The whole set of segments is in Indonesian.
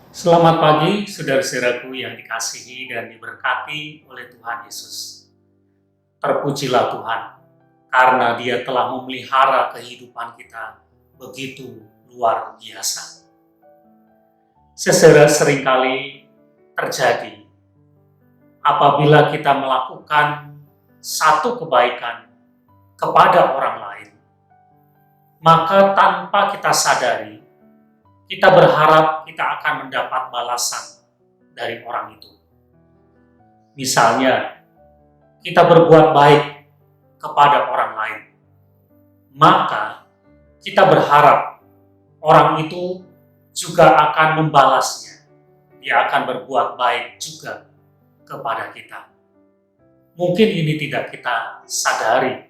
Selamat pagi, saudara-saudaraku yang dikasihi dan diberkati oleh Tuhan Yesus. Terpujilah Tuhan, karena Dia telah memelihara kehidupan kita begitu luar biasa. Saudara, seringkali terjadi apabila kita melakukan satu kebaikan kepada orang lain, maka tanpa kita sadari, kita berharap kita akan mendapat balasan dari orang itu. Misalnya, kita berbuat baik kepada orang lain, maka kita berharap orang itu juga akan membalasnya. Dia akan berbuat baik juga kepada kita. Mungkin ini tidak kita sadari,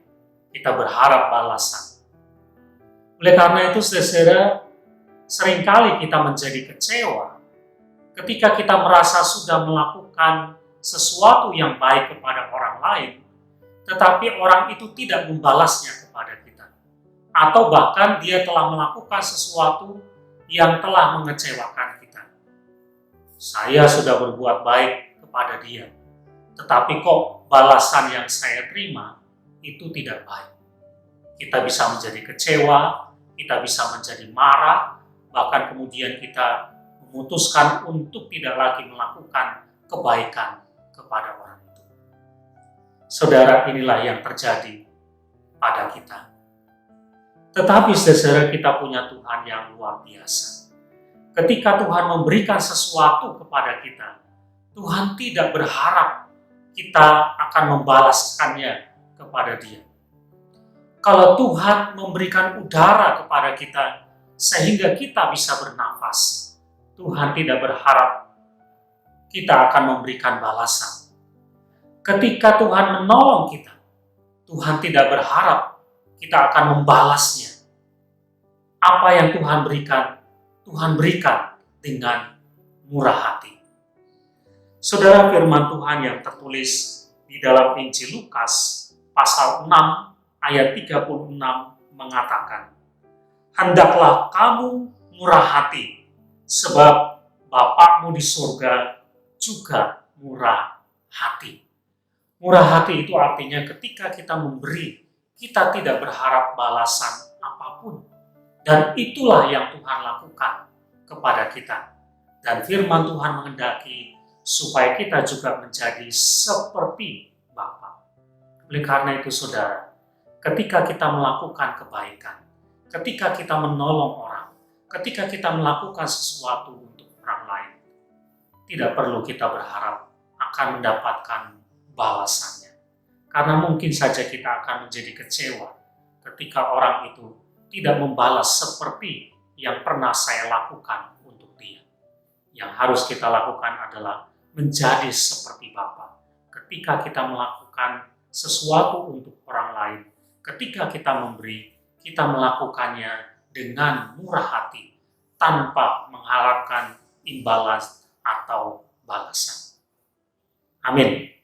kita berharap balasan. Oleh karena itu, saudara, seringkali kita menjadi kecewa ketika kita merasa sudah melakukan sesuatu yang baik kepada orang lain, tetapi orang itu tidak membalasnya kepada kita. Atau bahkan dia telah melakukan sesuatu yang telah mengecewakan kita. Saya sudah berbuat baik kepada dia, tetapi kok balasan yang saya terima itu tidak baik. Kita bisa menjadi kecewa, kita bisa menjadi marah, bahkan kemudian kita memutuskan untuk tidak lagi melakukan kebaikan kepada orang itu. Saudara, inilah yang terjadi pada kita. Tetapi saudara, kita punya Tuhan yang luar biasa. Ketika Tuhan memberikan sesuatu kepada kita, Tuhan tidak berharap kita akan membalaskannya kepada Dia. Kalau Tuhan memberikan udara kepada kita, sehingga kita bisa bernafas, Tuhan tidak berharap kita akan memberikan balasan. Ketika Tuhan menolong kita, Tuhan tidak berharap kita akan membalasnya. Apa yang Tuhan berikan dengan murah hati. Saudara, firman Tuhan yang tertulis di dalam Injil Lukas pasal 6 ayat 36 mengatakan, "Hendaklah kamu murah hati, sebab Bapakmu di surga juga murah hati." Murah hati itu artinya ketika kita memberi, kita tidak berharap balasan apapun. Dan itulah yang Tuhan lakukan kepada kita. Dan firman Tuhan menghendaki supaya kita juga menjadi seperti Bapa. Oleh karena itu, saudara, ketika kita melakukan kebaikan, ketika kita menolong orang, ketika kita melakukan sesuatu untuk orang lain, tidak perlu kita berharap akan mendapatkan balasannya. Karena mungkin saja kita akan menjadi kecewa ketika orang itu tidak membalas seperti yang pernah saya lakukan untuk dia. Yang harus kita lakukan adalah menjadi seperti Bapa. Ketika kita melakukan sesuatu untuk orang lain, ketika kita memberi, kita melakukannya dengan murah hati, tanpa mengharapkan imbalan atau balasan. Amin.